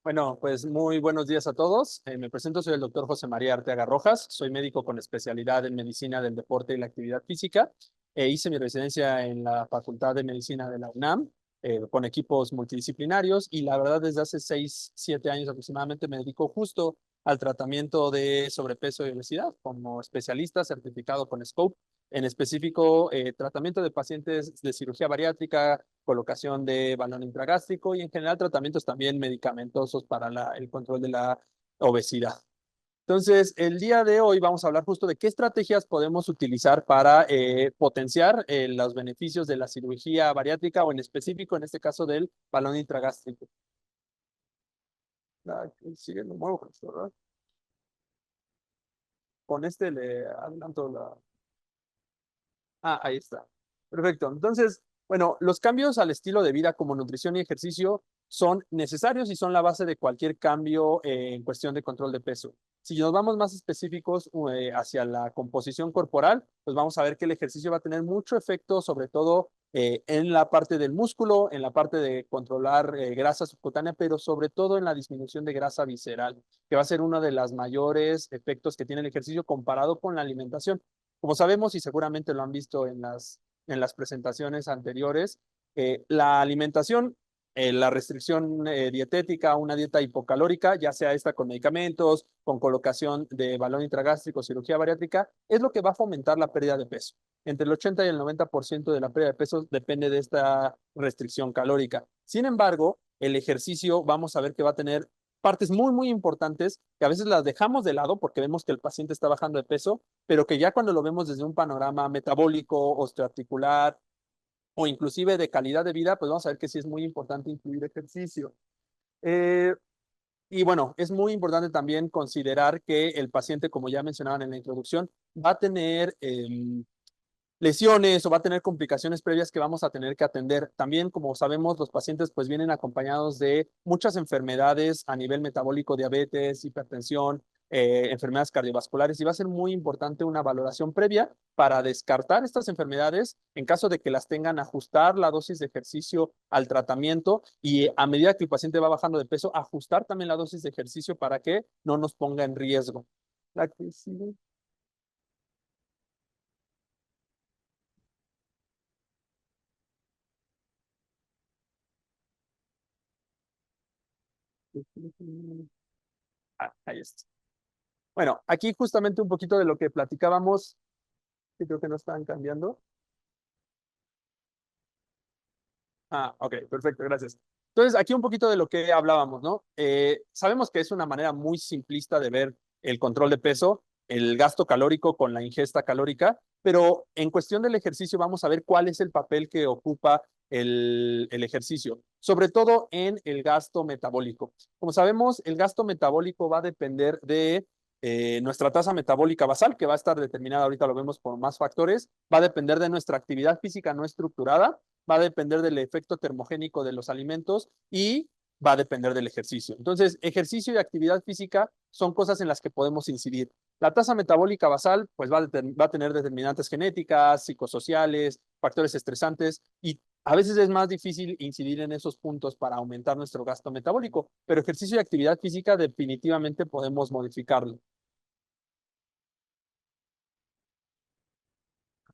Bueno, pues muy buenos días a todos. Me presento, soy el doctor José María Arteaga Rojas. Soy médico con especialidad en medicina del deporte y la actividad física. Hice mi residencia en la Facultad de Medicina de la UNAM con equipos multidisciplinarios y la verdad desde hace 6, 7 años aproximadamente me dedico justo al tratamiento de sobrepeso y obesidad como especialista certificado con SCOPE. En específico, tratamiento de pacientes de cirugía bariátrica, colocación de balón intragástrico y en general tratamientos también medicamentosos para el control de la obesidad. Entonces, el día de hoy vamos a hablar justo de qué estrategias podemos utilizar para potenciar los beneficios de la cirugía bariátrica o en específico, en este caso, del balón intragástrico. Sigue, lo muevo con esto, ¿verdad? Con este le adelanto la... Ah, ahí está. Perfecto. Entonces, bueno, los cambios al estilo de vida como nutrición y ejercicio son necesarios y son la base de cualquier cambio en cuestión de control de peso. Si nos vamos más específicos hacia la composición corporal, pues vamos a ver que el ejercicio va a tener mucho efecto, sobre todo en la parte del músculo, en la parte de controlar grasa subcutánea, pero sobre todo en la disminución de grasa visceral, que va a ser uno de los mayores efectos que tiene el ejercicio comparado con la alimentación. Como sabemos y seguramente lo han visto en las presentaciones anteriores, la alimentación, la restricción dietética, una dieta hipocalórica, ya sea esta con medicamentos, con colocación de balón intragástrico, cirugía bariátrica, es lo que va a fomentar la pérdida de peso. Entre el 80 y el 90% de la pérdida de peso depende de esta restricción calórica. Sin embargo, el ejercicio vamos a ver que va a tener partes muy, muy importantes que a veces las dejamos de lado porque vemos que el paciente está bajando de peso, pero que ya cuando lo vemos desde un panorama metabólico, osteoarticular o inclusive de calidad de vida, pues vamos a ver que sí es muy importante incluir ejercicio. Eh, y bueno, es muy importante también considerar que el paciente, como ya mencionaban en la introducción, va a tener lesiones o va a tener complicaciones previas que vamos a tener que atender. También, como sabemos, los pacientes pues vienen acompañados de muchas enfermedades a nivel metabólico, diabetes, hipertensión, enfermedades cardiovasculares y va a ser muy importante una valoración previa para descartar estas enfermedades en caso de que las tengan, ajustar la dosis de ejercicio al tratamiento y a medida que el paciente va bajando de peso, ajustar también la dosis de ejercicio para que no nos ponga en riesgo. La que sigue. Ah, ahí está. Bueno, aquí justamente un poquito de lo que platicábamos, que creo que no estaban cambiando. Ah, ok, perfecto, gracias. Entonces, aquí un poquito de lo que hablábamos, ¿no? Sabemos que es una manera muy simplista de ver el control de peso, el gasto calórico con la ingesta calórica, pero en cuestión del ejercicio vamos a ver cuál es el papel que ocupa el ejercicio, sobre todo en el gasto metabólico. Como sabemos, el gasto metabólico va a depender de nuestra tasa metabólica basal, que va a estar determinada, ahorita lo vemos por más factores, va a depender de nuestra actividad física no estructurada, va a depender del efecto termogénico de los alimentos y va a depender del ejercicio. Entonces, ejercicio y actividad física son cosas en las que podemos incidir. La tasa metabólica basal, pues va a tener determinantes genéticas, psicosociales, factores estresantes y a veces es más difícil incidir en esos puntos para aumentar nuestro gasto metabólico, pero ejercicio y actividad física definitivamente podemos modificarlo.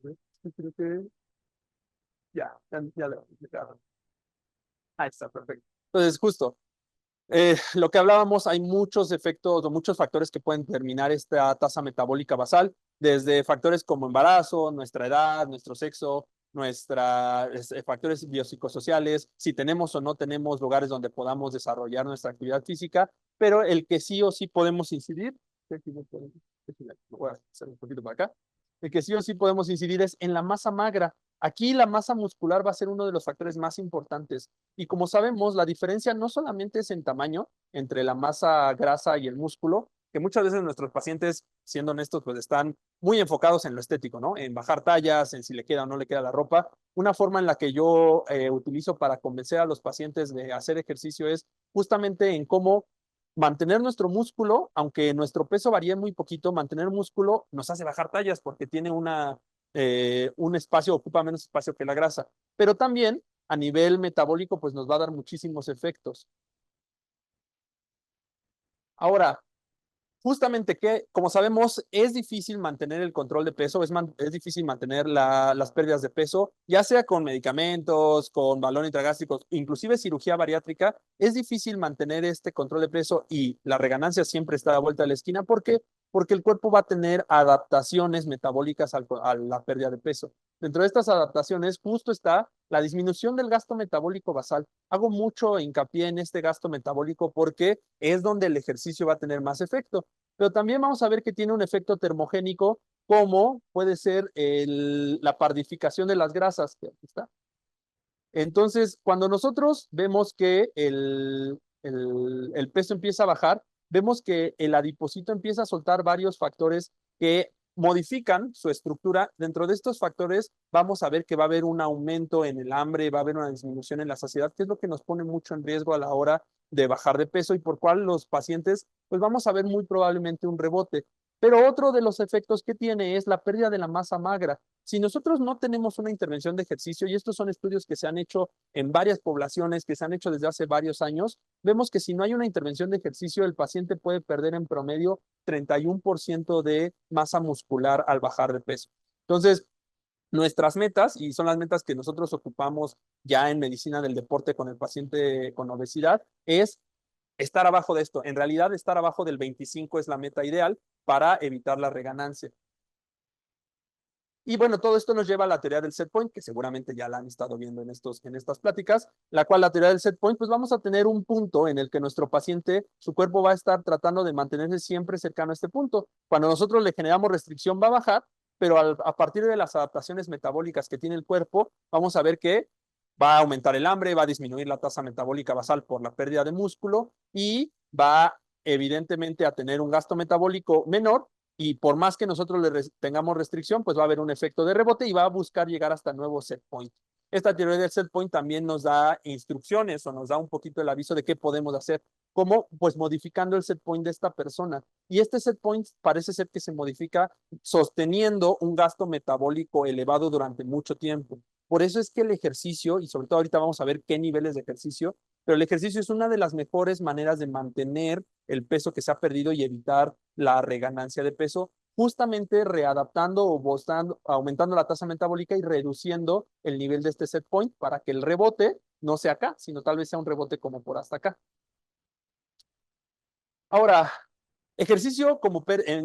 Creo que ya lo explicaron. Ahí está, perfecto. Entonces, justo, lo que hablábamos, hay muchos efectos o muchos factores que pueden determinar esta tasa metabólica basal, desde factores como embarazo, nuestra edad, nuestro sexo, factores biopsicosociales, si tenemos o no tenemos lugares donde podamos desarrollar nuestra actividad física, pero el que sí o sí podemos incidir, voy a hacer un poquito para acá, el que sí o sí podemos incidir es en la masa magra. Aquí la masa muscular va a ser uno de los factores más importantes. Y como sabemos, la diferencia no solamente es en tamaño entre la masa grasa y el músculo, que muchas veces nuestros pacientes, siendo honestos, pues están muy enfocados en lo estético, ¿no? En bajar tallas, en si le queda o no le queda la ropa. Una forma en la que yo utilizo para convencer a los pacientes de hacer ejercicio es justamente en cómo mantener nuestro músculo, aunque nuestro peso varíe muy poquito, mantener músculo nos hace bajar tallas porque tiene un espacio, ocupa menos espacio que la grasa. Pero también a nivel metabólico, pues nos va a dar muchísimos efectos. Ahora, justamente que, como sabemos, es difícil mantener el control de peso, es difícil mantener las pérdidas de peso, ya sea con medicamentos, con balón intragástrico, inclusive cirugía bariátrica, es difícil mantener este control de peso y la reganancia siempre está a vuelta de la esquina. ¿Por qué? Porque el cuerpo va a tener adaptaciones metabólicas a la pérdida de peso. Dentro de estas adaptaciones justo está la disminución del gasto metabólico basal. Hago mucho hincapié en este gasto metabólico porque es donde el ejercicio va a tener más efecto. Pero también vamos a ver que tiene un efecto termogénico, como puede ser la pardificación de las grasas, que aquí está. Entonces, cuando nosotros vemos que el peso empieza a bajar, vemos que el adiposito empieza a soltar varios factores que modifican su estructura. Dentro de estos factores vamos a ver que va a haber un aumento en el hambre, va a haber una disminución en la saciedad, que es lo que nos pone mucho en riesgo a la hora de bajar de peso y por cual los pacientes, pues vamos a ver muy probablemente un rebote. Pero otro de los efectos que tiene es la pérdida de la masa magra. Si nosotros no tenemos una intervención de ejercicio, y estos son estudios que se han hecho en varias poblaciones, que se han hecho desde hace varios años, vemos que si no hay una intervención de ejercicio, el paciente puede perder en promedio 31% de masa muscular al bajar de peso. Entonces, nuestras metas, y son las metas que nosotros ocupamos ya en medicina del deporte con el paciente con obesidad, es estar abajo de esto. En realidad, estar abajo del 25 es la meta ideal para evitar la reganancia. Y bueno, todo esto nos lleva a la teoría del set point, que seguramente ya la han estado viendo en estas pláticas, la cual la teoría del set point, pues vamos a tener un punto en el que nuestro paciente, su cuerpo va a estar tratando de mantenerse siempre cercano a este punto. Cuando nosotros le generamos restricción va a bajar, pero a partir de las adaptaciones metabólicas que tiene el cuerpo, vamos a ver que va a aumentar el hambre, va a disminuir la tasa metabólica basal por la pérdida de músculo y va evidentemente a tener un gasto metabólico menor, y por más que nosotros tengamos restricción, pues va a haber un efecto de rebote y va a buscar llegar hasta nuevo set point. Esta teoría del set point también nos da instrucciones o nos da un poquito el aviso de qué podemos hacer, como pues modificando el set point de esta persona. Y este set point parece ser que se modifica sosteniendo un gasto metabólico elevado durante mucho tiempo. Por eso es que el ejercicio, y sobre todo ahorita vamos a ver qué niveles de ejercicio, pero el ejercicio es una de las mejores maneras de mantener el peso que se ha perdido y evitar la reganancia de peso, justamente readaptando o aumentando la tasa metabólica y reduciendo el nivel de este set point para que el rebote no sea acá, sino tal vez sea un rebote como por hasta acá. Ahora, ejercicio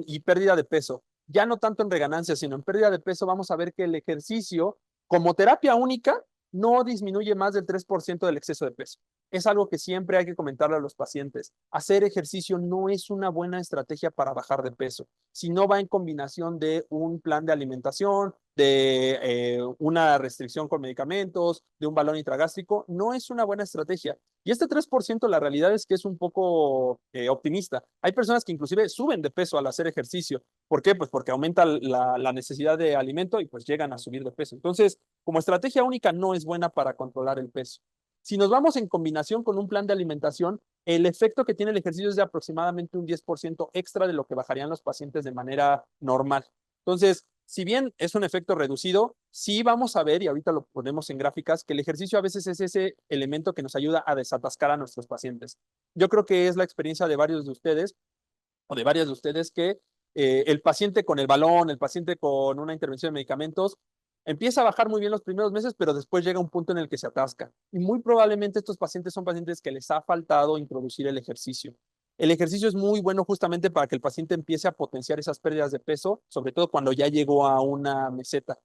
y pérdida de peso. Ya no tanto en reganancia, sino en pérdida de peso, vamos a ver que el ejercicio como terapia única no disminuye más del 3% del exceso de peso. Es algo que siempre hay que comentarle a los pacientes. Hacer ejercicio no es una buena estrategia para bajar de peso. Si no va en combinación de un plan de alimentación, de una restricción con medicamentos, de un balón intragástrico, no es una buena estrategia. Y este 3%, la realidad es que es un poco optimista. Hay personas que inclusive suben de peso al hacer ejercicio. ¿Por qué? Pues porque aumenta la necesidad de alimento y pues llegan a subir de peso. Entonces, como estrategia única no es buena para controlar el peso. Si nos vamos en combinación con un plan de alimentación, el efecto que tiene el ejercicio es de aproximadamente un 10% extra de lo que bajarían los pacientes de manera normal. Entonces, si bien es un efecto reducido, sí vamos a ver, y ahorita lo ponemos en gráficas, que el ejercicio a veces es ese elemento que nos ayuda a desatascar a nuestros pacientes. Yo creo que es la experiencia de varios de ustedes, o de varias de ustedes, que el paciente con el balón, el paciente con una intervención de medicamentos, empieza a bajar muy bien los primeros meses, pero después llega un punto en el que se atasca. Y muy probablemente estos pacientes son pacientes que les ha faltado introducir el ejercicio. El ejercicio es muy bueno justamente para que el paciente empiece a potenciar esas pérdidas de peso, sobre todo cuando ya llegó a una meseta.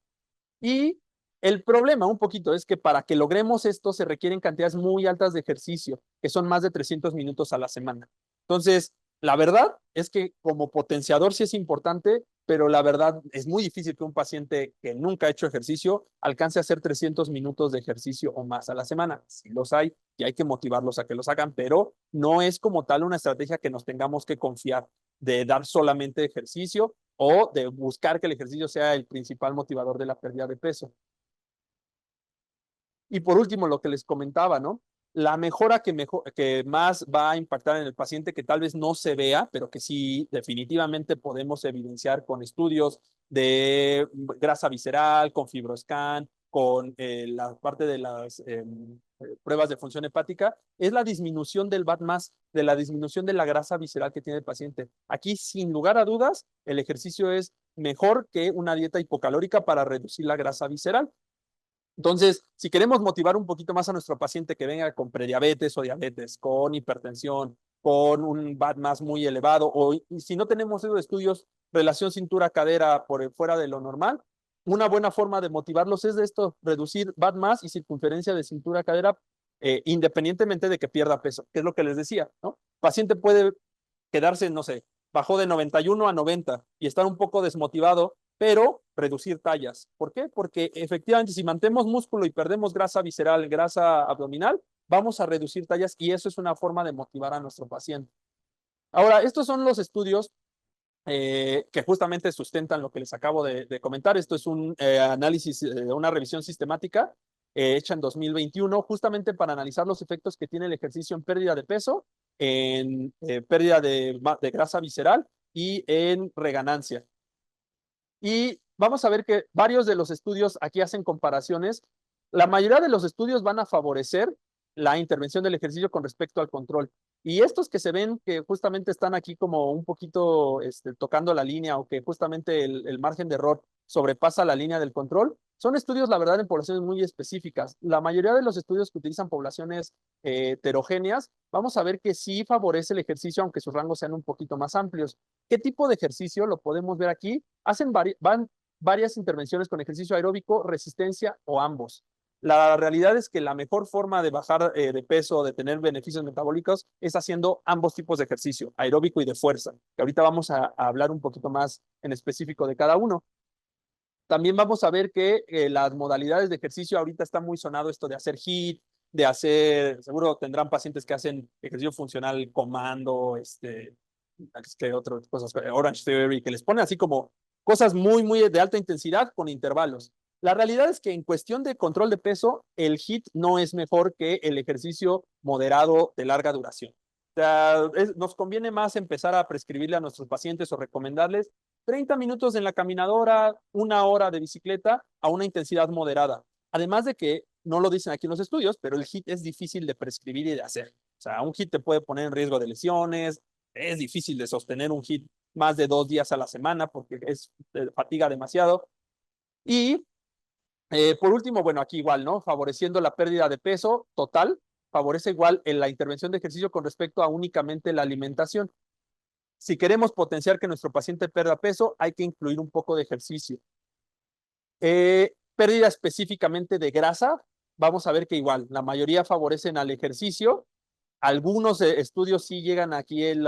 Y el problema un poquito es que para que logremos esto se requieren cantidades muy altas de ejercicio, que son más de 300 minutos a la semana. Entonces, la verdad es que como potenciador sí es importante, pero la verdad es muy difícil que un paciente que nunca ha hecho ejercicio alcance a hacer 300 minutos de ejercicio o más a la semana. Sí los hay y hay que motivarlos a que los hagan, pero no es como tal una estrategia que nos tengamos que confiar de dar solamente ejercicio o de buscar que el ejercicio sea el principal motivador de la pérdida de peso. Y por último, lo que les comentaba, ¿no? La mejora que más va a impactar en el paciente, que tal vez no se vea, pero que sí definitivamente podemos evidenciar con estudios de grasa visceral, con fibroscan, con la parte de las pruebas de función hepática, es la disminución del BAD+, de la disminución de la grasa visceral que tiene el paciente. Aquí, sin lugar a dudas, el ejercicio es mejor que una dieta hipocalórica para reducir la grasa visceral. Entonces, si queremos motivar un poquito más a nuestro paciente que venga con prediabetes o diabetes, con hipertensión, con un BAD+ muy elevado, o si no tenemos esos estudios, relación cintura-cadera por fuera de lo normal, una buena forma de motivarlos es de esto, reducir BAD+ y circunferencia de cintura-cadera, independientemente de que pierda peso, que es lo que les decía, ¿no? El paciente puede quedarse, no sé, bajó de 91 a 90 y estar un poco desmotivado, pero reducir tallas. ¿Por qué? Porque efectivamente si mantenemos músculo y perdemos grasa visceral, grasa abdominal, vamos a reducir tallas y eso es una forma de motivar a nuestro paciente. Ahora, estos son los estudios que justamente sustentan lo que les acabo de comentar. Esto es un análisis, una revisión sistemática hecha en 2021, justamente para analizar los efectos que tiene el ejercicio en pérdida de peso, en pérdida de grasa visceral y en reganancia. Y vamos a ver que varios de los estudios aquí hacen comparaciones. La mayoría de los estudios van a favorecer la intervención del ejercicio con respecto al control. Y estos que se ven que justamente están aquí como un poquito tocando la línea o que justamente el margen de error sobrepasa la línea del control, son estudios, la verdad, en poblaciones muy específicas. La mayoría de los estudios que utilizan poblaciones heterogéneas, vamos a ver que sí favorece el ejercicio, aunque sus rangos sean un poquito más amplios. ¿Qué tipo de ejercicio? Lo podemos ver aquí. Van varias intervenciones con ejercicio aeróbico, resistencia o ambos. La realidad es que la mejor forma de bajar de peso, de tener beneficios metabólicos, es haciendo ambos tipos de ejercicio, aeróbico y de fuerza, que ahorita vamos a hablar un poquito más en específico de cada uno. También vamos a ver que las modalidades de ejercicio, ahorita está muy sonado esto de hacer HIIT, de hacer, seguro tendrán pacientes que hacen ejercicio funcional, comando, que otras cosas, Orange Theory, que les pone así como cosas muy, muy de alta intensidad con intervalos. La realidad es que en cuestión de control de peso, el HIIT no es mejor que el ejercicio moderado de larga duración. O sea, nos conviene más empezar a prescribirle a nuestros pacientes o recomendarles 30 minutos en la caminadora, 1 hora de bicicleta a una intensidad moderada. Además de que, no lo dicen aquí en los estudios, pero el HIIT es difícil de prescribir y de hacer. O sea, un HIIT te puede poner en riesgo de lesiones, es difícil de sostener un HIIT más de 2 días a la semana porque fatiga demasiado. Y por último, bueno, aquí igual, ¿no? Favoreciendo la pérdida de peso total, favorece igual en la intervención de ejercicio con respecto a únicamente la alimentación. Si queremos potenciar que nuestro paciente pierda peso, hay que incluir un poco de ejercicio. Pérdida específicamente de grasa, vamos a ver que igual, la mayoría favorecen al ejercicio. Algunos estudios sí llegan aquí, el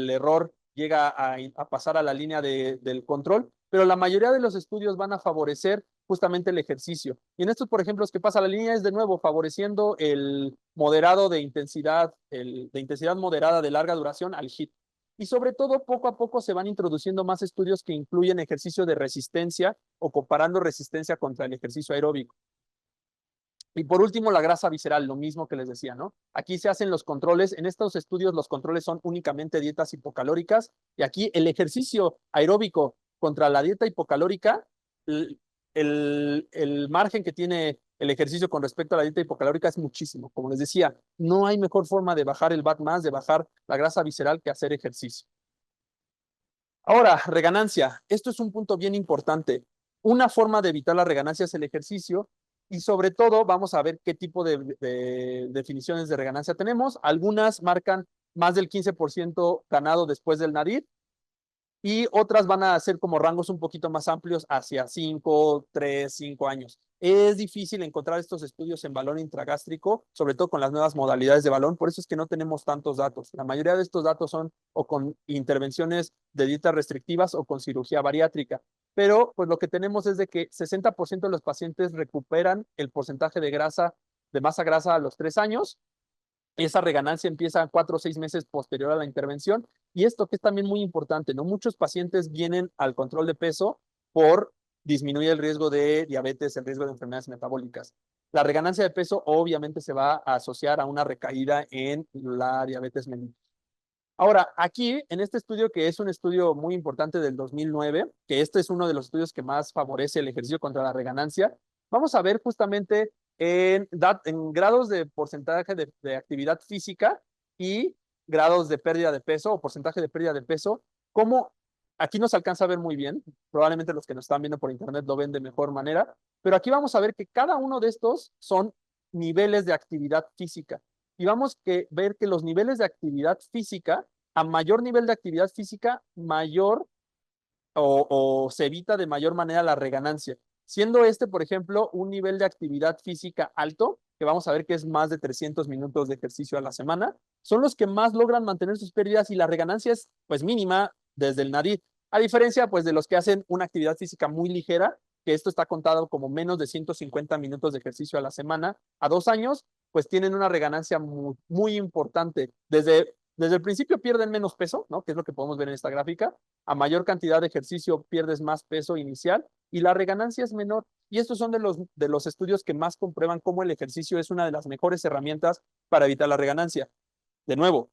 error llega a pasar a la línea del control, pero la mayoría de los estudios van a favorecer justamente el ejercicio. Y en estos, por ejemplo, los que pasa la línea es de nuevo favoreciendo el moderado de intensidad, de intensidad moderada de larga duración al HIIT. Y sobre todo, poco a poco se van introduciendo más estudios que incluyen ejercicio de resistencia o comparando resistencia contra el ejercicio aeróbico. Y por último, la grasa visceral, lo mismo que les decía, ¿no? Aquí se hacen los controles. En estos estudios, los controles son únicamente dietas hipocalóricas. Y aquí el ejercicio aeróbico contra la dieta hipocalórica, el margen que tiene el ejercicio con respecto a la dieta hipocalórica es muchísimo. Como les decía, no hay mejor forma de bajar el BAD+, de bajar la grasa visceral que hacer ejercicio. Ahora, reganancia. Esto es un punto bien importante. Una forma de evitar la reganancia es el ejercicio y sobre todo vamos a ver qué tipo de definiciones de reganancia tenemos. Algunas marcan más del 15% ganado después del nadir y otras van a ser como rangos un poquito más amplios hacia 5, 3, 5 años. Es difícil encontrar estos estudios en balón intragástrico, sobre todo con las nuevas modalidades de balón, por eso es que no tenemos tantos datos. La mayoría de estos datos son o con intervenciones de dietas restrictivas o con cirugía bariátrica, pero pues lo que tenemos es de que 60% de los pacientes recuperan el porcentaje de grasa, de masa grasa a los 3 años. Esa reganancia empieza 4 o 6 meses posterior a la intervención. Y esto que es también muy importante, ¿no? Muchos pacientes vienen al control de peso por disminuir el riesgo de diabetes, el riesgo de enfermedades metabólicas. La reganancia de peso obviamente se va a asociar a una recaída en la diabetes mellitus. Ahora, aquí, en este estudio, que es un estudio muy importante del 2009, que este es uno de los estudios que más favorece el ejercicio contra la reganancia, vamos a ver justamente en grados de porcentaje de actividad física y grados de pérdida de peso o porcentaje de pérdida de peso, cómo aquí no se alcanza a ver muy bien, probablemente los que nos están viendo por internet lo ven de mejor manera, pero aquí vamos a ver que cada uno de estos son niveles de actividad física. Y vamos a ver que los niveles de actividad física, a mayor nivel de actividad física, mayor o se evita de mayor manera la reganancia. Siendo este, por ejemplo, un nivel de actividad física alto, que vamos a ver que es más de 300 minutos de ejercicio a la semana, son los que más logran mantener sus pérdidas y la reganancia es pues mínima desde el nariz. A diferencia pues de los que hacen una actividad física muy ligera, que esto está contado como menos de 150 minutos de ejercicio a la semana, a 2 años, pues tienen una reganancia muy, muy importante. Desde el principio pierden menos peso, ¿no? Que es lo que podemos ver en esta gráfica. A mayor cantidad de ejercicio pierdes más peso inicial y la reganancia es menor. Y estos son de los estudios que más comprueban cómo el ejercicio es una de las mejores herramientas para evitar la reganancia. De nuevo,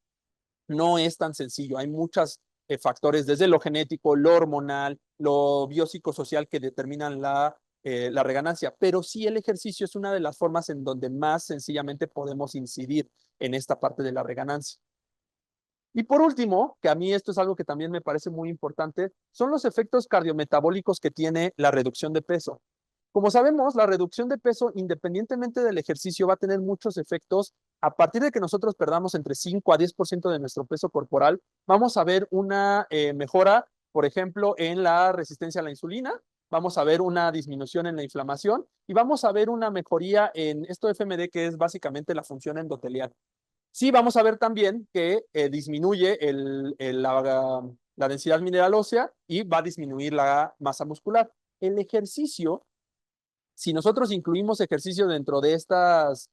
no es tan sencillo. Hay muchos factores, desde lo genético, lo hormonal, lo biopsicosocial que determinan la reganancia. Pero sí el ejercicio es una de las formas en donde más sencillamente podemos incidir en esta parte de la reganancia. Y por último, que a mí esto es algo que también me parece muy importante, son los efectos cardiometabólicos que tiene la reducción de peso. Como sabemos, la reducción de peso, independientemente del ejercicio, va a tener muchos efectos. A partir de que nosotros perdamos entre 5 a 10% de nuestro peso corporal, vamos a ver una mejora, por ejemplo, en la resistencia a la insulina, vamos a ver una disminución en la inflamación y vamos a ver una mejoría en esto FMD, que es básicamente la función endotelial. Sí, vamos a ver también que disminuye la densidad mineral ósea y va a disminuir la masa muscular. El ejercicio, si nosotros incluimos ejercicio dentro de estos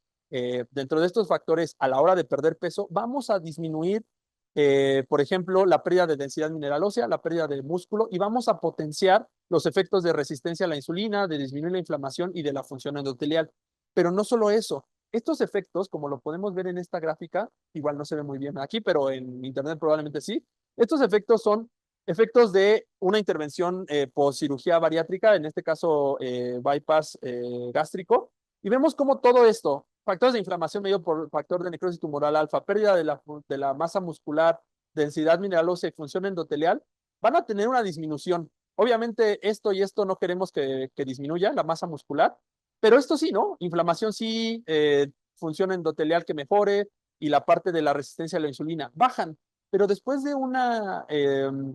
factores a la hora de perder peso, vamos a disminuir, por ejemplo, la pérdida de densidad mineral ósea, la pérdida de músculo y vamos a potenciar los efectos de resistencia a la insulina, de disminuir la inflamación y de la función endotelial. Pero no solo eso, estos efectos, como lo podemos ver en esta gráfica, igual no se ve muy bien aquí, pero en internet probablemente sí, estos efectos son efectos de una intervención post cirugía bariátrica, en este caso bypass gástrico, y vemos cómo todo esto, factores de inflamación medido por factor de necrosis tumoral alfa, pérdida de la masa muscular, densidad mineral ósea y función endotelial, van a tener una disminución. Obviamente esto y esto no queremos que disminuya la masa muscular, pero esto sí, ¿no? Inflamación sí, función endotelial que mejore y la parte de la resistencia a la insulina bajan. Pero después de una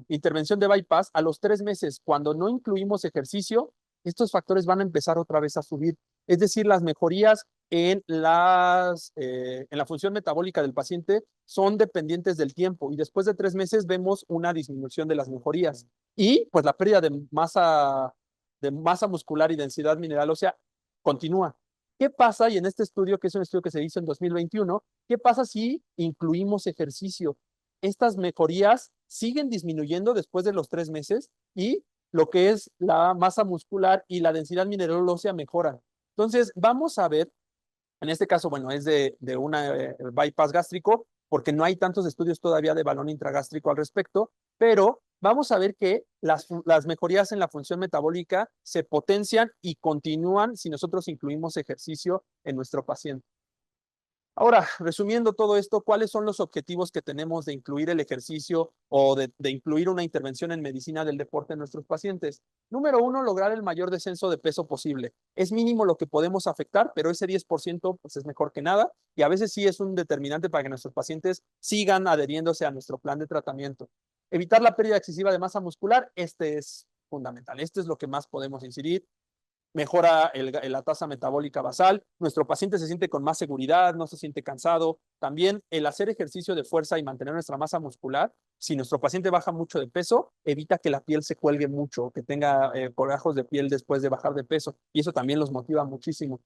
intervención de bypass, a los 3 meses, cuando no incluimos ejercicio, estos factores van a empezar otra vez a subir. Es decir, las mejorías en la función metabólica del paciente son dependientes del tiempo y después de 3 meses vemos una disminución de las mejorías. Y pues la pérdida de masa muscular y densidad mineral ósea continúa. ¿Qué pasa? Y en este estudio, que es un estudio que se hizo en 2021, ¿qué pasa si incluimos ejercicio? Estas mejorías siguen disminuyendo después de los 3 meses y lo que es la masa muscular y la densidad mineral ósea mejoran. Entonces, vamos a ver, en este caso, bueno, es de una bypass gástrico, porque no hay tantos estudios todavía de balón intragástrico al respecto, pero vamos a ver que las mejorías en la función metabólica se potencian y continúan si nosotros incluimos ejercicio en nuestro paciente. Ahora, resumiendo todo esto, ¿cuáles son los objetivos que tenemos de incluir el ejercicio o de incluir una intervención en medicina del deporte en nuestros pacientes? Número uno, lograr el mayor descenso de peso posible. Es mínimo lo que podemos afectar, pero ese 10% pues, es mejor que nada y a veces sí es un determinante para que nuestros pacientes sigan adheriéndose a nuestro plan de tratamiento. Evitar la pérdida excesiva de masa muscular, este es fundamental. Este es lo que más podemos incidir. Mejora la tasa metabólica basal, nuestro paciente se siente con más seguridad, no se siente cansado. También el hacer ejercicio de fuerza y mantener nuestra masa muscular, si nuestro paciente baja mucho de peso, evita que la piel se cuelgue mucho, que tenga colgajos de piel después de bajar de peso, y eso también los motiva muchísimo.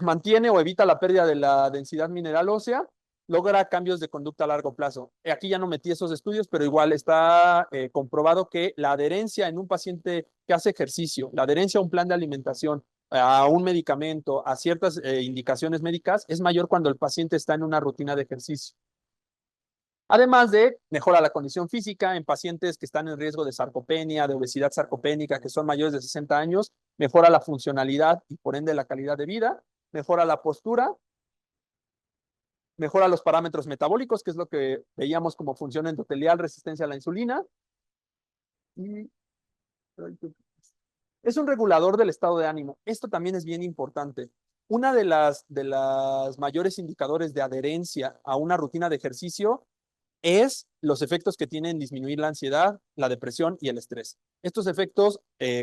Mantiene o evita la pérdida de la densidad mineral ósea, logra cambios de conducta a largo plazo. Aquí ya no metí esos estudios, pero igual está comprobado que la adherencia en un paciente que hace ejercicio, la adherencia a un plan de alimentación, a un medicamento, a ciertas indicaciones médicas, es mayor cuando el paciente está en una rutina de ejercicio. Además de mejora la condición física en pacientes que están en riesgo de sarcopenia, de obesidad sarcopénica, que son mayores de 60 años, mejora la funcionalidad y por ende la calidad de vida, mejora la postura, mejora los parámetros metabólicos, que es lo que veíamos como función endotelial, resistencia a la insulina, y es un regulador del estado de ánimo. Esto también es bien importante. Una de las mayores indicadores de adherencia a una rutina de ejercicio es los efectos que tienen disminuir la ansiedad, la depresión y el estrés. Estos efectos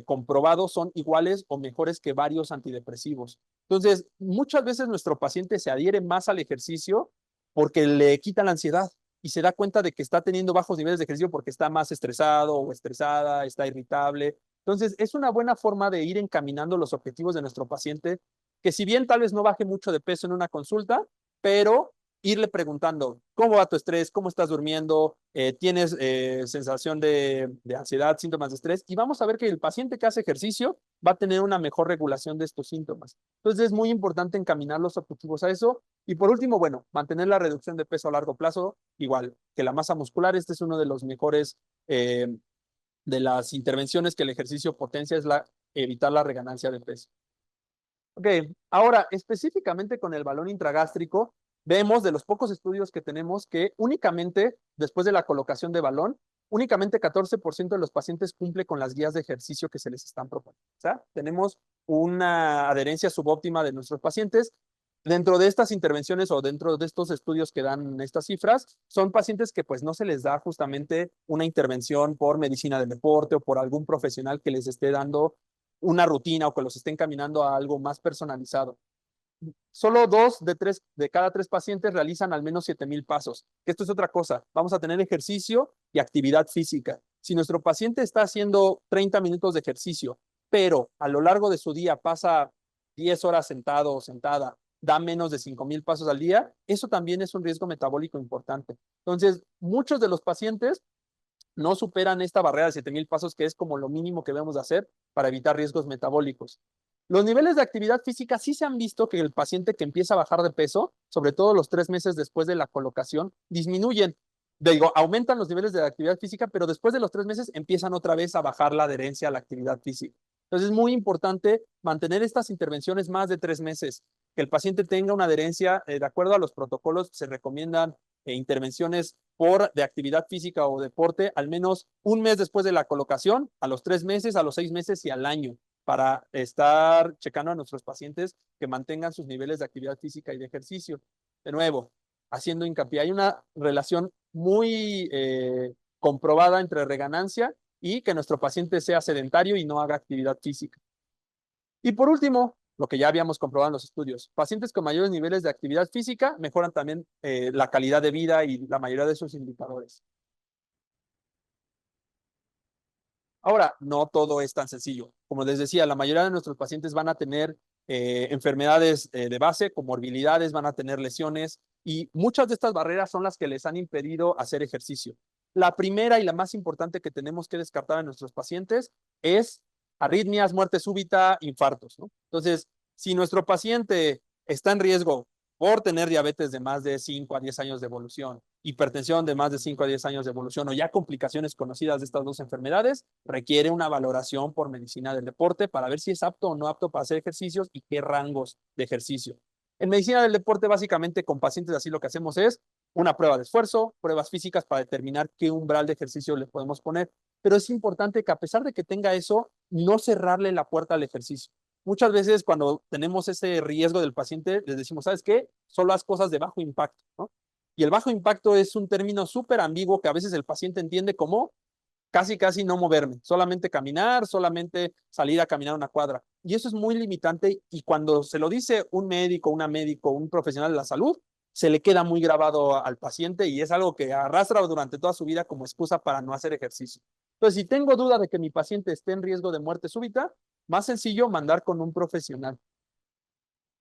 comprobados son iguales o mejores que varios antidepresivos. Entonces, muchas veces nuestro paciente se adhiere más al ejercicio porque le quita la ansiedad y se da cuenta de que está teniendo bajos niveles de ejercicio porque está más estresado o estresada, está irritable. Entonces, es una buena forma de ir encaminando los objetivos de nuestro paciente, que si bien tal vez no baje mucho de peso en una consulta, pero irle preguntando, ¿cómo va tu estrés? ¿Cómo estás durmiendo? ¿Tienes sensación de ansiedad, síntomas de estrés? Y vamos a ver que el paciente que hace ejercicio va a tener una mejor regulación de estos síntomas. Entonces es muy importante encaminar los objetivos a eso. Y por último, bueno, mantener la reducción de peso a largo plazo, igual que la masa muscular. Este es uno de los mejores de las intervenciones que el ejercicio potencia, es evitar la reganancia de peso. Ok, ahora específicamente con el balón intragástrico, vemos de los pocos estudios que tenemos que únicamente después de la colocación de balón, únicamente 14% de los pacientes cumple con las guías de ejercicio que se les están proponiendo. O sea, tenemos una adherencia subóptima de nuestros pacientes. Dentro de estas intervenciones o dentro de estos estudios que dan estas cifras, son pacientes que pues no se les da justamente una intervención por medicina del deporte o por algún profesional que les esté dando una rutina o que los estén caminando a algo más personalizado. Solo 2 de cada 3 pacientes realizan al menos 7,000 pasos. Que esto es otra cosa. Vamos a tener ejercicio y actividad física. Si nuestro paciente está haciendo 30 minutos de ejercicio, pero a lo largo de su día pasa 10 horas sentado o sentada, da menos de 5,000 pasos al día, eso también es un riesgo metabólico importante. Entonces, muchos de los pacientes no superan esta barrera de 7,000 pasos, que es como lo mínimo que debemos de hacer para evitar riesgos metabólicos. Los niveles de actividad física sí se han visto que el paciente que empieza a bajar de peso, sobre todo los 3 meses después de la colocación, disminuyen. Digo, aumentan los niveles de actividad física, pero después de los 3 meses empiezan otra vez a bajar la adherencia a la actividad física. Entonces es muy importante mantener estas intervenciones más de 3 meses, que el paciente tenga una adherencia, de acuerdo a los protocolos, se recomiendan intervenciones de actividad física o deporte al menos un mes después de la colocación, a los 3 meses, a los 6 meses y al año, para estar checando a nuestros pacientes que mantengan sus niveles de actividad física y de ejercicio. De nuevo, haciendo hincapié, hay una relación muy comprobada entre reganancia y que nuestro paciente sea sedentario y no haga actividad física. Y por último, lo que ya habíamos comprobado en los estudios, pacientes con mayores niveles de actividad física mejoran también la calidad de vida y la mayoría de sus indicadores. Ahora, no todo es tan sencillo. Como les decía, la mayoría de nuestros pacientes van a tener enfermedades de base, comorbilidades, van a tener lesiones y muchas de estas barreras son las que les han impedido hacer ejercicio. La primera y la más importante que tenemos que descartar en nuestros pacientes es arritmias, muerte súbita, infartos, ¿no? Entonces, si nuestro paciente está en riesgo por tener diabetes de más de 5 a 10 años de evolución, hipertensión de más de 5 a 10 años de evolución o ya complicaciones conocidas de estas dos enfermedades, requiere una valoración por medicina del deporte para ver si es apto o no apto para hacer ejercicios y qué rangos de ejercicio. En medicina del deporte, básicamente con pacientes así lo que hacemos es una prueba de esfuerzo, pruebas físicas para determinar qué umbral de ejercicio le podemos poner. Pero es importante que a pesar de que tenga eso, no cerrarle la puerta al ejercicio. Muchas veces cuando tenemos ese riesgo del paciente, les decimos, ¿sabes qué? Solo haz cosas de bajo impacto, ¿no? Y el bajo impacto es un término súper ambiguo que a veces el paciente entiende como casi no moverme, solamente caminar, solamente salir a caminar una cuadra. Y eso es muy limitante y cuando se lo dice un médico, una médico, un profesional de la salud, se le queda muy grabado al paciente y es algo que arrastra durante toda su vida como excusa para no hacer ejercicio. Entonces, si tengo duda de que mi paciente esté en riesgo de muerte súbita, más sencillo mandar con un profesional.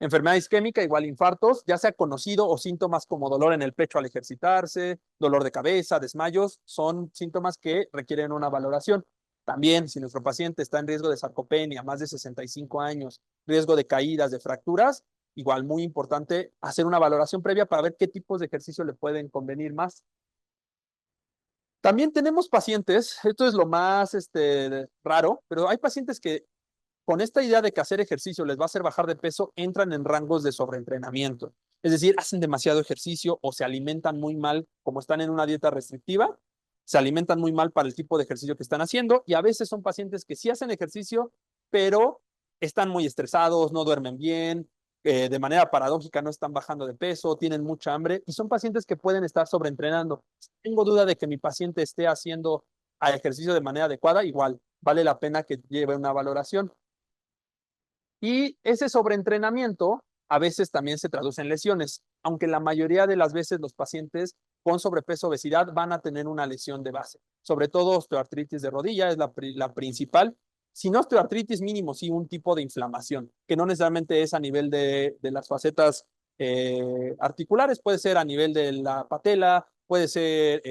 Enfermedad isquémica, igual infartos, ya sea conocido o síntomas como dolor en el pecho al ejercitarse, dolor de cabeza, desmayos, son síntomas que requieren una valoración. También, si nuestro paciente está en riesgo de sarcopenia, más de 65 años, riesgo de caídas, de fracturas, igual muy importante hacer una valoración previa para ver qué tipos de ejercicio le pueden convenir más. También tenemos pacientes, esto es lo más raro, pero hay pacientes que con esta idea de que hacer ejercicio les va a hacer bajar de peso, entran en rangos de sobreentrenamiento. Es decir, hacen demasiado ejercicio o se alimentan muy mal, como están en una dieta restrictiva, se alimentan muy mal para el tipo de ejercicio que están haciendo y a veces son pacientes que sí hacen ejercicio, pero están muy estresados, no duermen bien, de manera paradójica no están bajando de peso, tienen mucha hambre y son pacientes que pueden estar sobreentrenando. Tengo duda de que mi paciente esté haciendo ejercicio de manera adecuada, igual vale la pena que lleve una valoración. Y ese sobreentrenamiento a veces también se traduce en lesiones, aunque la mayoría de las veces los pacientes con sobrepeso o obesidad van a tener una lesión de base, sobre todo osteoartritis de rodilla es la principal. Si no osteoartritis, mínimo sí un tipo de inflamación, que no necesariamente es a nivel de las facetas articulares, puede ser a nivel de la patela, puede ser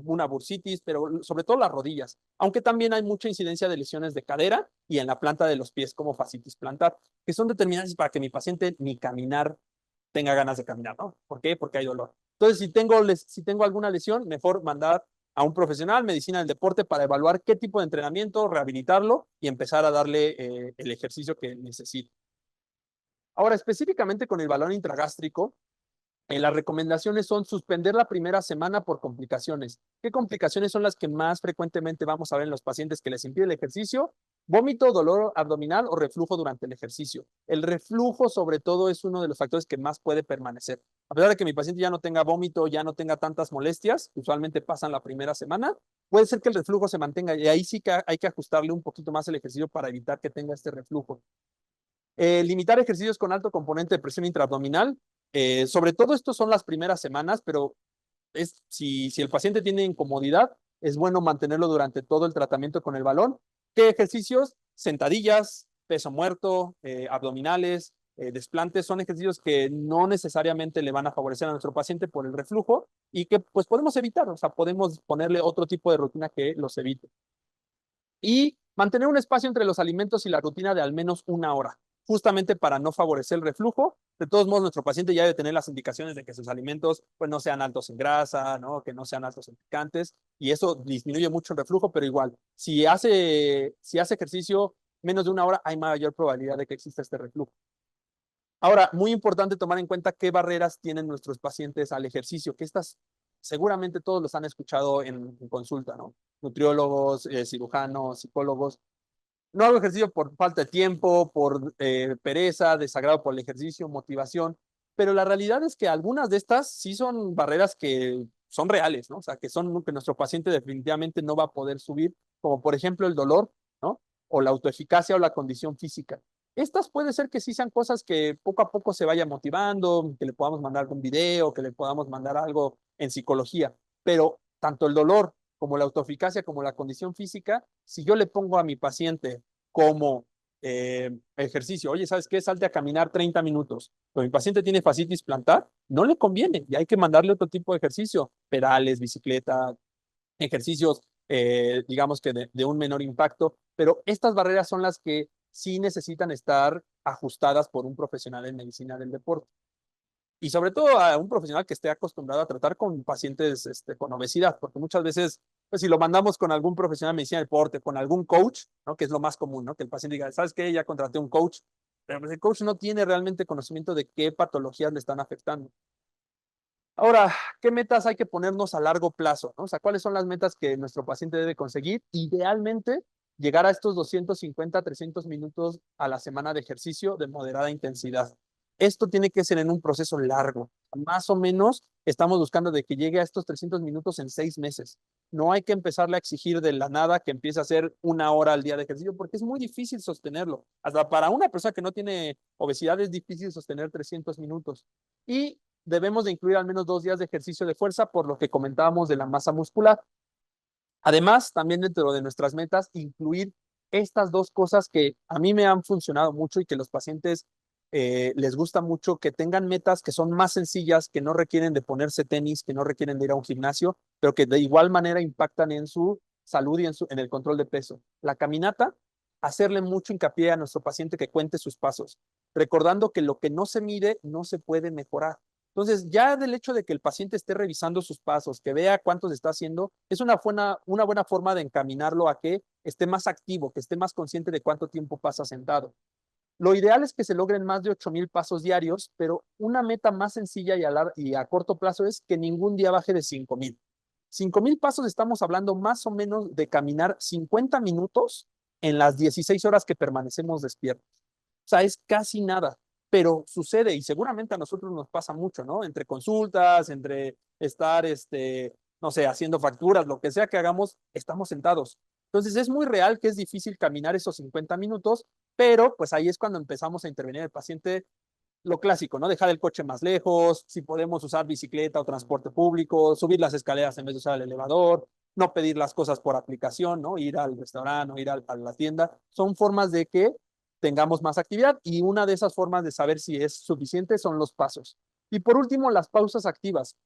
una bursitis, pero sobre todo las rodillas, aunque también hay mucha incidencia de lesiones de cadera y en la planta de los pies como fascitis plantar, que son determinantes para que mi paciente ni caminar tenga ganas de caminar, ¿no? ¿Por qué? Porque hay dolor. Entonces, si tengo alguna lesión, mejor mandar a un profesional, medicina del deporte, para evaluar qué tipo de entrenamiento, rehabilitarlo y empezar a darle el ejercicio que necesite. Ahora, específicamente con el balón intragástrico, las recomendaciones son suspender la primera semana por complicaciones. ¿Qué complicaciones son las que más frecuentemente vamos a ver en los pacientes que les impide el ejercicio? Vómito, dolor abdominal o reflujo durante el ejercicio. El reflujo, sobre todo, es uno de los factores que más puede permanecer. A pesar de que mi paciente ya no tenga vómito, ya no tenga tantas molestias, usualmente pasan la primera semana, puede ser que el reflujo se mantenga y ahí sí que hay que ajustarle un poquito más el ejercicio para evitar que tenga este reflujo. Limitar ejercicios con alto componente de presión intraabdominal. Sobre todo esto son las primeras semanas, pero si el paciente tiene incomodidad, es bueno mantenerlo durante todo el tratamiento con el balón. ¿Qué ejercicios? Sentadillas, peso muerto, abdominales, desplantes, son ejercicios que no necesariamente le van a favorecer a nuestro paciente por el reflujo y que pues podemos evitar, o sea, podemos ponerle otro tipo de rutina que los evite. Y mantener un espacio entre los alimentos y la rutina de al menos una hora, justamente para no favorecer el reflujo. De todos modos, nuestro paciente ya debe tener las indicaciones de que sus alimentos pues, no sean altos en grasa, ¿no? Que no sean altos en picantes, y eso disminuye mucho el reflujo, pero igual, si hace ejercicio menos de una hora, hay mayor probabilidad de que exista este reflujo. Ahora, muy importante tomar en cuenta qué barreras tienen nuestros pacientes al ejercicio, que estas seguramente todos los han escuchado en consulta, ¿no? Nutriólogos, cirujanos, psicólogos. No hago ejercicio por falta de tiempo, por pereza, desagrado por el ejercicio, motivación, pero la realidad es que algunas de estas sí son barreras que son reales, ¿no? O sea, que nuestro paciente definitivamente no va a poder subir, como por ejemplo el dolor, ¿no? O la autoeficacia o la condición física. Estas puede ser que sí sean cosas que poco a poco se vaya motivando, que le podamos mandar algún video, que le podamos mandar algo en psicología, pero tanto el dolor como la autoeficacia, como la condición física, si yo le pongo a mi paciente como ejercicio, oye, ¿sabes qué? Salte a caminar 30 minutos, pero mi paciente tiene fascitis plantar, no le conviene y hay que mandarle otro tipo de ejercicio, pedales, bicicleta, ejercicios, digamos que de un menor impacto, pero estas barreras son las que sí necesitan estar ajustadas por un profesional en medicina del deporte. Y sobre todo a un profesional que esté acostumbrado a tratar con pacientes con obesidad, porque muchas veces, pues si lo mandamos con algún profesional de medicina del deporte, con algún coach, ¿no? Que es lo más común, ¿no? Que el paciente diga, ¿sabes qué? Ya contraté un coach, pero pues, el coach no tiene realmente conocimiento de qué patologías le están afectando. Ahora, ¿qué metas hay que ponernos a largo plazo, ¿no? O sea, ¿cuáles son las metas que nuestro paciente debe conseguir? Idealmente, llegar a estos 250, 300 minutos a la semana de ejercicio de moderada intensidad. Esto tiene que ser en un proceso largo. Más o menos estamos buscando de que llegue a estos 300 minutos en 6 meses. No hay que empezarle a exigir de la nada que empiece a hacer una hora al día de ejercicio porque es muy difícil sostenerlo. Hasta para una persona que no tiene obesidad es difícil sostener 300 minutos. Y debemos de incluir al menos 2 días de ejercicio de fuerza por lo que comentábamos de la masa muscular. Además, también dentro de nuestras metas, incluir estas dos cosas que a mí me han funcionado mucho y que los pacientes les gusta mucho, que tengan metas que son más sencillas, que no requieren de ponerse tenis, que no requieren de ir a un gimnasio, pero que de igual manera impactan en su salud y en el control de peso. La caminata, hacerle mucho hincapié a nuestro paciente que cuente sus pasos, recordando que lo que no se mide no se puede mejorar. Entonces, ya del hecho de que el paciente esté revisando sus pasos, que vea cuántos está haciendo, es una buena forma de encaminarlo a que esté más activo, que esté más consciente de cuánto tiempo pasa sentado. Lo ideal es que se logren más de 8,000 pasos diarios, pero una meta más sencilla y a corto plazo es que ningún día baje de 5,000. 5,000 pasos estamos hablando más o menos de caminar 50 minutos en las 16 horas que permanecemos despiertos. O sea, es casi nada, pero sucede y seguramente a nosotros nos pasa mucho, ¿no? Entre consultas, entre estar, no sé, haciendo facturas, lo que sea que hagamos, estamos sentados. Entonces es muy real que es difícil caminar esos 50 minutos, pero pues ahí es cuando empezamos a intervenir el paciente, lo clásico, ¿no? Dejar el coche más lejos, si podemos usar bicicleta o transporte público, subir las escaleras en vez de usar el elevador, no pedir las cosas por aplicación, ¿no? Ir al restaurante o ir a la tienda. Son formas de que tengamos más actividad y una de esas formas de saber si es suficiente son los pasos. Y por último, las pausas activas.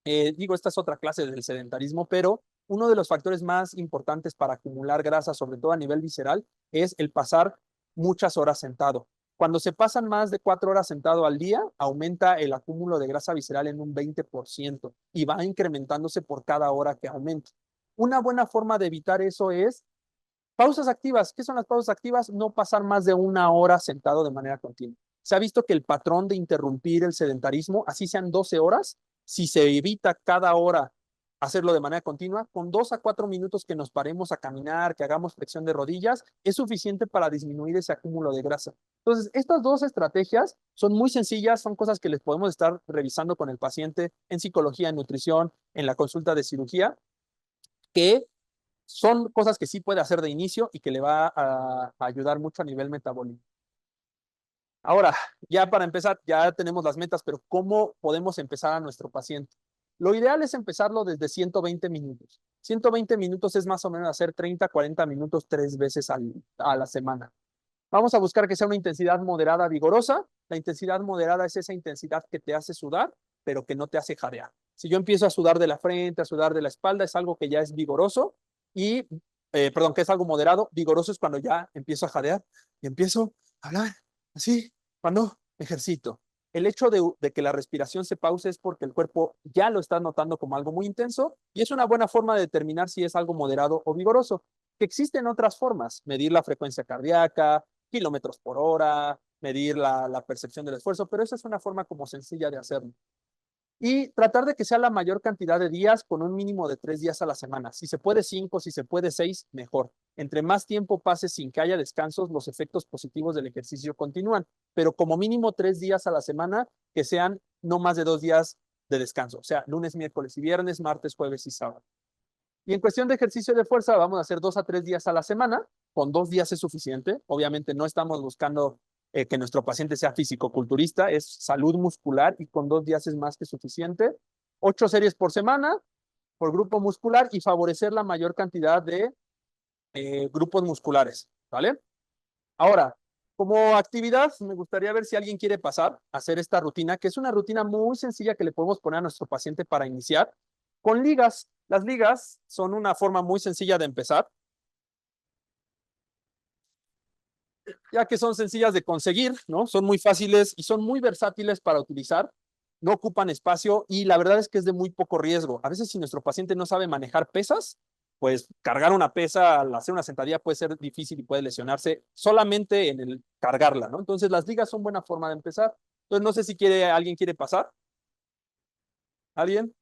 Digo, esta es otra clase del sedentarismo, pero uno de los factores más importantes para acumular grasa, sobre todo a nivel visceral, es el pasar muchas horas sentado. Cuando se pasan más de 4 horas sentado al día, aumenta el acúmulo de grasa visceral en un 20% y va incrementándose por cada hora que aumenta. Una buena forma de evitar eso es pausas activas. ¿Qué son las pausas activas? No pasar más de 1 hora sentado de manera continua. Se ha visto que el patrón de interrumpir el sedentarismo, así sean 12 horas, si se evita cada hora hacerlo de manera continua, con 2 a 4 minutos que nos paremos a caminar, que hagamos flexión de rodillas, es suficiente para disminuir ese acúmulo de grasa. Entonces, estas dos estrategias son muy sencillas, son cosas que les podemos estar revisando con el paciente en psicología, en nutrición, en la consulta de cirugía, que son cosas que sí puede hacer de inicio y que le va a ayudar mucho a nivel metabólico. Ahora, ya para empezar, ya tenemos las metas, pero ¿cómo podemos empezar a nuestro paciente? Lo ideal es empezarlo desde 120 minutos. 120 minutos es más o menos hacer 30, 40 minutos 3 veces a la semana. Vamos a buscar que sea una intensidad moderada, vigorosa. La intensidad moderada es esa intensidad que te hace sudar, pero que no te hace jadear. Si yo empiezo a sudar de la frente, a sudar de la espalda, es algo que ya es vigoroso y, perdón, que es algo moderado. Vigoroso es cuando ya empiezo a jadear y empiezo a hablar así, cuando ejercito. El hecho de que la respiración se pause es porque el cuerpo ya lo está notando como algo muy intenso y es una buena forma de determinar si es algo moderado o vigoroso. Que existen otras formas, medir la frecuencia cardíaca, kilómetros por hora, medir la percepción del esfuerzo, pero esa es una forma como sencilla de hacerlo. Y tratar de que sea la mayor cantidad de días con un mínimo de 3 días a la semana. Si se puede 5, si se puede 6, mejor. Entre más tiempo pase sin que haya descansos, los efectos positivos del ejercicio continúan, pero como mínimo 3 días a la semana que sean no más de 2 días de descanso, o sea, lunes, miércoles y viernes, martes, jueves y sábado. Y en cuestión de ejercicio de fuerza, vamos a hacer 2 a 3 días a la semana. Con 2 días es suficiente. Obviamente no estamos buscando que nuestro paciente sea fisicoculturista, es salud muscular y con 2 días es más que suficiente. 8 series por semana, por grupo muscular y favorecer la mayor cantidad de grupos musculares, ¿vale? Ahora, como actividad, me gustaría ver si alguien quiere pasar a hacer esta rutina, que es una rutina muy sencilla que le podemos poner a nuestro paciente para iniciar con ligas. Las ligas son una forma muy sencilla de empezar, ya que son sencillas de conseguir, ¿no? Son muy fáciles y son muy versátiles para utilizar, no ocupan espacio y la verdad es que es de muy poco riesgo. A veces si nuestro paciente no sabe manejar pesas, pues cargar una pesa al hacer una sentadilla puede ser difícil y puede lesionarse solamente en el cargarla, ¿no? Entonces las ligas son buena forma de empezar. Entonces no sé si alguien quiere pasar. ¿Alguien?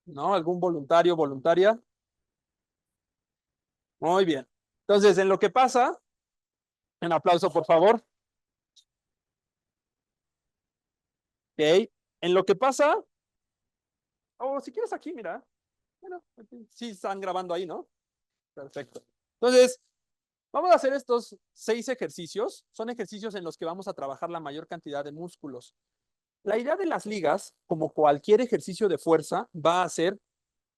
¿No? ¿Algún voluntario, voluntaria? Muy bien. Entonces, en lo que pasa, un aplauso, por favor. Ok. En lo que pasa, o si quieres aquí, mira. Bueno, aquí sí están grabando ahí, ¿no? Perfecto. Entonces, vamos a hacer estos 6 ejercicios. Son ejercicios en los que vamos a trabajar la mayor cantidad de músculos. La idea de las ligas, como cualquier ejercicio de fuerza, va a ser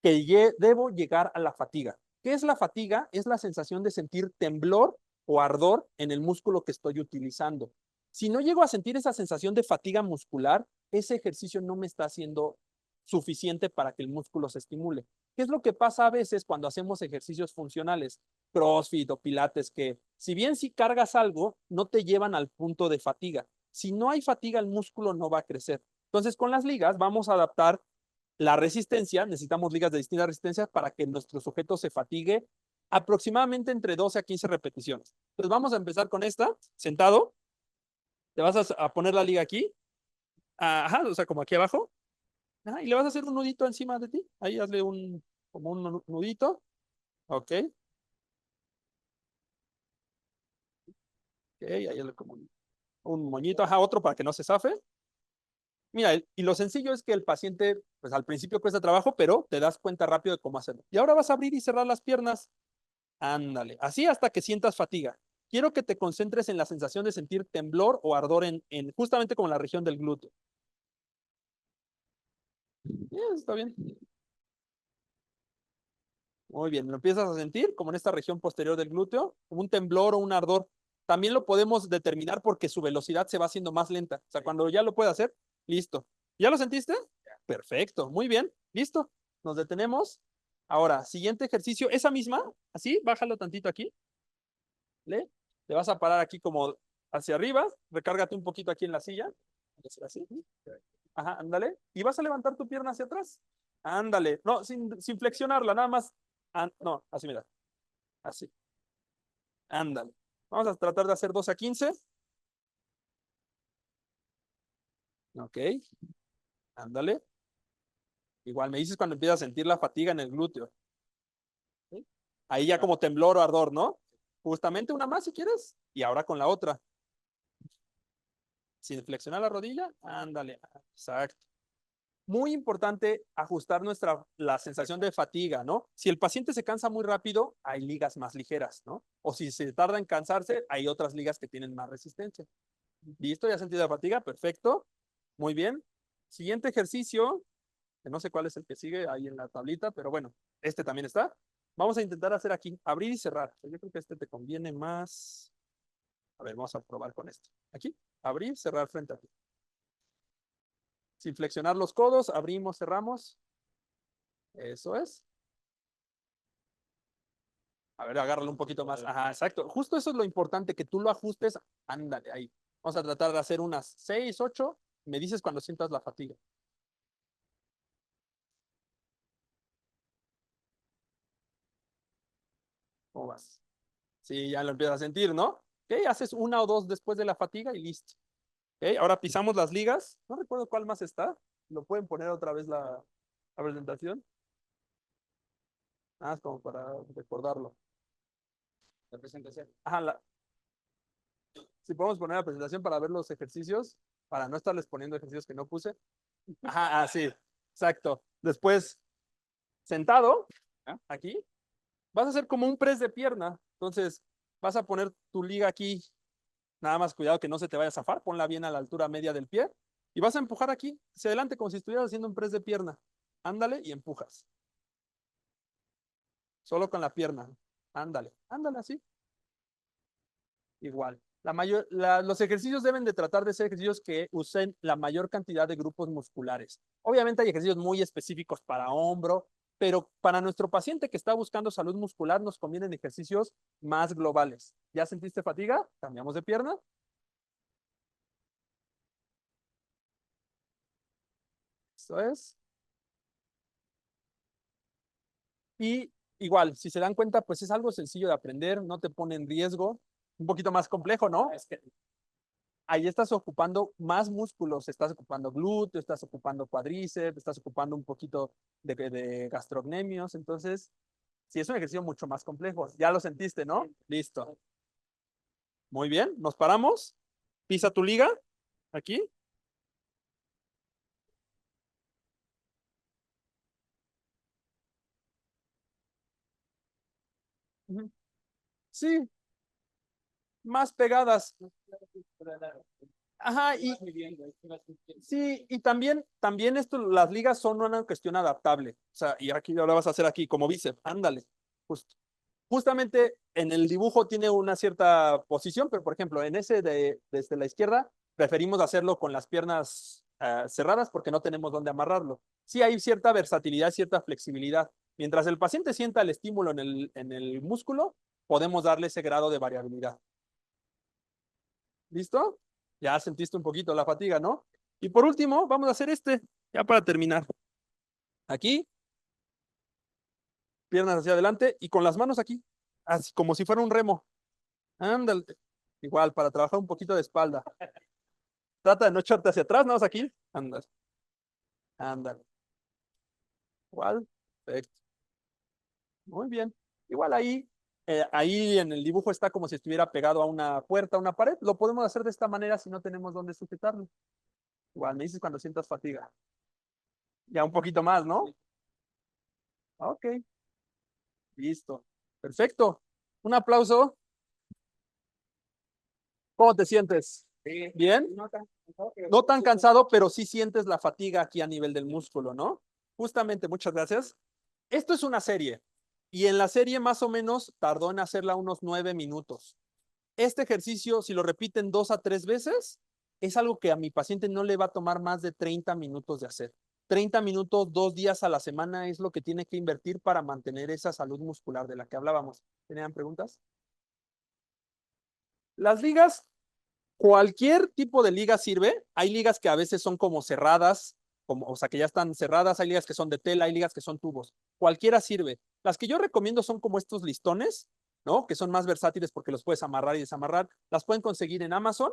que debo llegar a la fatiga. ¿Qué es la fatiga? Es la sensación de sentir temblor o ardor en el músculo que estoy utilizando. Si no llego a sentir esa sensación de fatiga muscular, ese ejercicio no me está haciendo suficiente para que el músculo se estimule. ¿Qué es lo que pasa a veces cuando hacemos ejercicios funcionales, CrossFit o Pilates, que si bien si cargas algo, no te llevan al punto de fatiga? Si no hay fatiga, el músculo no va a crecer. Entonces, con las ligas vamos a adaptar la resistencia, necesitamos ligas de distintas resistencias para que nuestro sujeto se fatigue aproximadamente entre 12 a 15 repeticiones. Entonces, vamos a empezar con esta, sentado. Te vas a poner la liga aquí, ajá, o sea, como aquí abajo, ajá, y le vas a hacer un nudito encima de ti. Ahí hazle como un nudito. Ok, ok, ahí hazle como un moñito, ajá, otro para que no se zafe. Mira, y lo sencillo es que el paciente, pues al principio cuesta trabajo, pero te das cuenta rápido de cómo hacerlo. Y ahora vas a abrir y cerrar las piernas. Ándale, así hasta que sientas fatiga. Quiero que te concentres en la sensación de sentir temblor o ardor en justamente como en la región del glúteo. Está bien. Muy bien, lo empiezas a sentir como en esta región posterior del glúteo, como un temblor o un ardor. También lo podemos determinar porque su velocidad se va haciendo más lenta. O sea, cuando ya lo puede hacer, listo. ¿Ya lo sentiste? Perfecto, muy bien, listo. Nos detenemos. Ahora, siguiente ejercicio, esa misma, así, bájalo tantito aquí. Le vas a parar aquí como hacia arriba, recárgate un poquito aquí en la silla. Así. Ajá, ándale. Y vas a levantar tu pierna hacia atrás. Ándale. No, sin flexionarla, nada más. No, así mira. Así. Ándale. Vamos a tratar de hacer 2 a 15. Ok. Ándale. Igual me dices cuando empiezas a sentir la fatiga en el glúteo. ¿Sí? Ahí ya como temblor o ardor, ¿no? Justamente una más si quieres. Y ahora con la otra. Sin flexionar la rodilla. Ándale. Exacto. Muy importante ajustar la sensación de fatiga, ¿no? Si el paciente se cansa muy rápido, hay ligas más ligeras, ¿no? O si se tarda en cansarse, hay otras ligas que tienen más resistencia. ¿Listo? ¿Ya sentido la fatiga? Perfecto. Muy bien. Siguiente ejercicio, que no sé cuál es el que sigue ahí en la tablita, pero bueno, este también está. Vamos a intentar hacer aquí, abrir y cerrar. Yo creo que este te conviene más. A ver, vamos a probar con este. Aquí, abrir, cerrar frente a ti. Sin flexionar los codos, abrimos, cerramos. Eso es. A ver, agárralo un poquito más. Ajá, exacto. Justo eso es lo importante, que tú lo ajustes. Ándale, ahí. Vamos a tratar de hacer unas 6, 8. Me dices cuando sientas la fatiga. ¿Cómo vas? Sí, ya lo empiezas a sentir, ¿no? Ok, haces una o dos después de la fatiga y listo. Ok, ahora pisamos las ligas. No recuerdo cuál más está. Lo pueden poner otra vez la presentación. Ah, es como para recordarlo. La presentación. Ajá, si podemos poner la presentación para ver los ejercicios, para no estarles poniendo ejercicios que no puse. Ajá, sí, exacto. Después, sentado, aquí, vas a hacer como un press de pierna. Entonces, vas a poner tu liga aquí, nada más cuidado que no se te vaya a zafar, ponla bien a la altura media del pie y vas a empujar aquí, hacia adelante, como si estuvieras haciendo un press de pierna. Ándale y empujas. Solo con la pierna. Ándale, ándale así. Igual. Los ejercicios deben de tratar de ser ejercicios que usen la mayor cantidad de grupos musculares. Obviamente hay ejercicios muy específicos para hombro, pero para nuestro paciente que está buscando salud muscular nos convienen ejercicios más globales. ¿Ya sentiste fatiga? Cambiamos de pierna. Eso es. Y igual, si se dan cuenta, pues es algo sencillo de aprender, no te pone en riesgo. Un poquito más complejo, ¿no? Es que ahí estás ocupando más músculos, estás ocupando glúteo, estás ocupando cuádriceps, estás ocupando un poquito de gastrocnemios, entonces sí es un ejercicio mucho más complejo. Ya lo sentiste, ¿no? Listo. Muy bien, nos paramos. Pisa tu liga. Aquí. Ujú. Sí, más pegadas. Ajá, y sí, y también esto, las ligas son una cuestión adaptable. O sea, y aquí ahora vas a hacer aquí como bíceps, ándale. Justo. Justamente en el dibujo tiene una cierta posición, pero por ejemplo, en ese desde la izquierda, preferimos hacerlo con las piernas cerradas porque no tenemos dónde amarrarlo. Sí hay cierta versatilidad, cierta flexibilidad. Mientras el paciente sienta el estímulo en el músculo, podemos darle ese grado de variabilidad. ¿Listo? Ya sentiste un poquito la fatiga, ¿no? Y por último, vamos a hacer ya para terminar. Aquí, piernas hacia adelante y con las manos aquí, así como si fuera un remo. Ándale. Igual, para trabajar un poquito de espalda. Trata de no echarte hacia atrás, nada más aquí. Ándale, ándale. Igual, perfecto. Muy bien. Igual ahí en el dibujo está como si estuviera pegado a una puerta, a una pared. Lo podemos hacer de esta manera si no tenemos dónde sujetarlo. Igual, me dices cuando sientas fatiga. Ya un poquito más, ¿no? Ok, listo. Perfecto. Un aplauso. ¿Cómo te sientes? ¿Bien? No tan cansado, pero sí sientes la fatiga aquí a nivel del músculo, ¿no? Justamente, muchas gracias. Esto es una serie y en la serie más o menos tardó en hacerla unos 9 minutos. Este ejercicio, si lo repiten 2 a 3 veces, es algo que a mi paciente no le va a tomar más de 30 minutos de hacer. 30 minutos, 2 días a la semana es lo que tiene que invertir para mantener esa salud muscular de la que hablábamos. ¿Tenían preguntas? Las ligas, cualquier tipo de liga sirve. Hay ligas que a veces son como cerradas, o sea, que ya están cerradas. Hay ligas que son de tela, hay ligas que son tubos. Cualquiera sirve. Las que yo recomiendo son como estos listones, ¿no? Que son más versátiles porque los puedes amarrar y desamarrar. Las pueden conseguir en Amazon,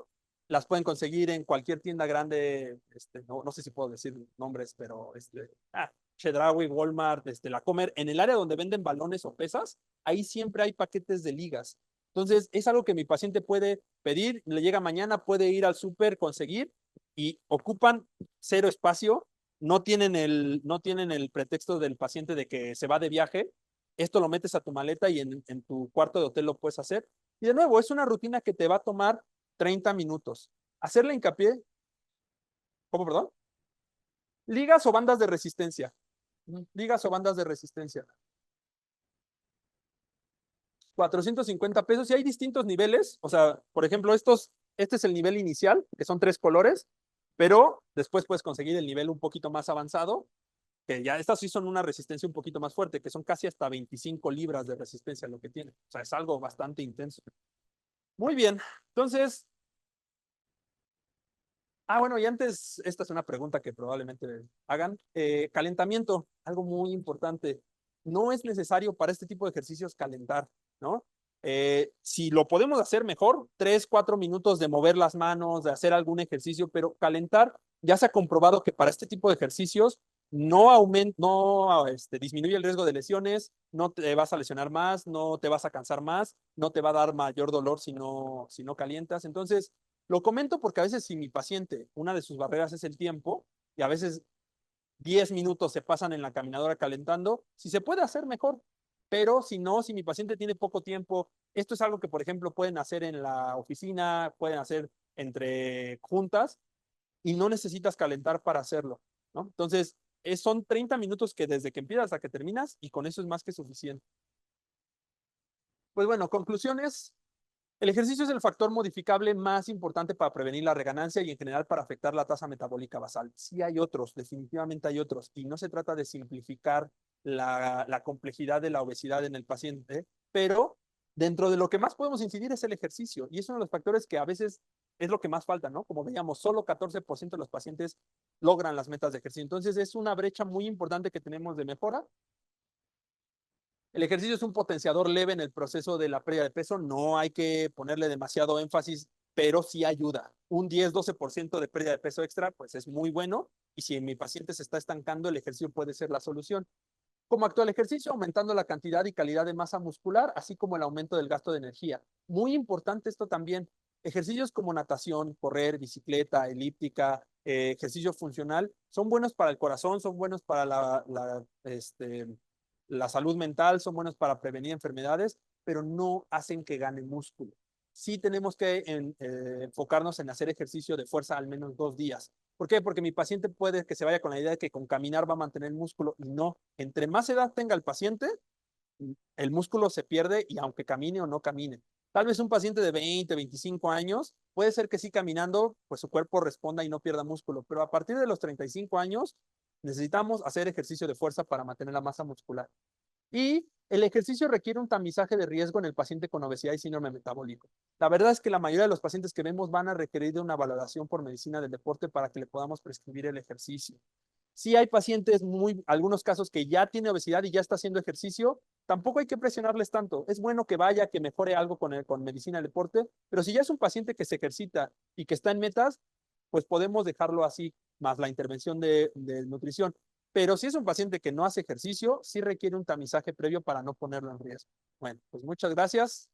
las pueden conseguir en cualquier tienda grande. No sé si puedo decir nombres, pero Chedraui, Walmart, La Comer, en el área donde venden balones o pesas, ahí siempre hay paquetes de ligas. Entonces, es algo que mi paciente puede pedir, le llega mañana, puede ir al súper, conseguir y ocupan cero espacio, no tienen el pretexto del paciente de que se va de viaje. Esto lo metes a tu maleta y en tu cuarto de hotel lo puedes hacer. Y de nuevo, es una rutina que te va a tomar 30 minutos. Hacerle hincapié, ¿cómo, perdón? Ligas o bandas de resistencia. Ligas o bandas de resistencia. 450 pesos y hay distintos niveles. O sea, por ejemplo, este es el nivel inicial, que son 3 colores, pero después puedes conseguir el nivel un poquito más avanzado, que ya estas sí son una resistencia un poquito más fuerte, que son casi hasta 25 libras de resistencia lo que tiene. O sea, es algo bastante intenso. Muy bien. Entonces, bueno, y antes, esta es una pregunta que probablemente hagan. Calentamiento, algo muy importante. No es necesario para este tipo de ejercicios calentar, ¿no? Si lo podemos hacer mejor, 3, 4 minutos de mover las manos, de hacer algún ejercicio, pero calentar, ya se ha comprobado que para este tipo de ejercicios no disminuye el riesgo de lesiones, no te vas a lesionar más, no te vas a cansar más, no te va a dar mayor dolor si no calientas. Entonces, lo comento porque a veces si mi paciente, una de sus barreras es el tiempo, y a veces 10 minutos se pasan en la caminadora calentando, si se puede hacer mejor, pero si no, si mi paciente tiene poco tiempo, esto es algo que, por ejemplo, pueden hacer en la oficina, pueden hacer entre juntas y no necesitas calentar para hacerlo, ¿no? Entonces, son 30 minutos que desde que empiezas a que terminas y con eso es más que suficiente. Pues bueno, conclusiones. El ejercicio es el factor modificable más importante para prevenir la reganancia y en general para afectar la tasa metabólica basal. Sí hay otros, definitivamente hay otros, y no se trata de simplificar la complejidad de la obesidad en el paciente, pero dentro de lo que más podemos incidir es el ejercicio, y es uno de los factores que a veces es lo que más falta, ¿no? Como veíamos, solo 14% de los pacientes logran las metas de ejercicio. Entonces es una brecha muy importante que tenemos de mejora. El ejercicio es un potenciador leve en el proceso de la pérdida de peso, no hay que ponerle demasiado énfasis, pero sí ayuda. Un 10-12% de pérdida de peso extra, pues es muy bueno, y si mi paciente se está estancando, el ejercicio puede ser la solución. ¿Cómo actúa el ejercicio? Aumentando la cantidad y calidad de masa muscular, así como el aumento del gasto de energía. Muy importante esto también. Ejercicios como natación, correr, bicicleta, elíptica, ejercicio funcional, son buenos para el corazón, son buenos para la salud mental, son buenos para prevenir enfermedades, pero no hacen que gane músculo. Sí tenemos que enfocarnos en hacer ejercicio de fuerza al menos 2 días. ¿Por qué? Porque mi paciente puede que se vaya con la idea de que con caminar va a mantener el músculo y no. Entre más edad tenga el paciente, el músculo se pierde y aunque camine o no camine. Tal vez un paciente de 20, 25 años, puede ser que sí caminando, pues su cuerpo responda y no pierda músculo, pero a partir de los 35 años necesitamos hacer ejercicio de fuerza para mantener la masa muscular. Y el ejercicio requiere un tamizaje de riesgo en el paciente con obesidad y síndrome metabólico. La verdad es que la mayoría de los pacientes que vemos van a requerir de una valoración por medicina del deporte para que le podamos prescribir el ejercicio. Si hay pacientes, algunos casos que ya tiene obesidad y ya está haciendo ejercicio, tampoco hay que presionarles tanto. Es bueno que vaya, que mejore algo con medicina del deporte, pero si ya es un paciente que se ejercita y que está en metas, pues podemos dejarlo así, más la intervención de nutrición. Pero si es un paciente que no hace ejercicio, sí requiere un tamizaje previo para no ponerlo en riesgo. Bueno, pues muchas gracias.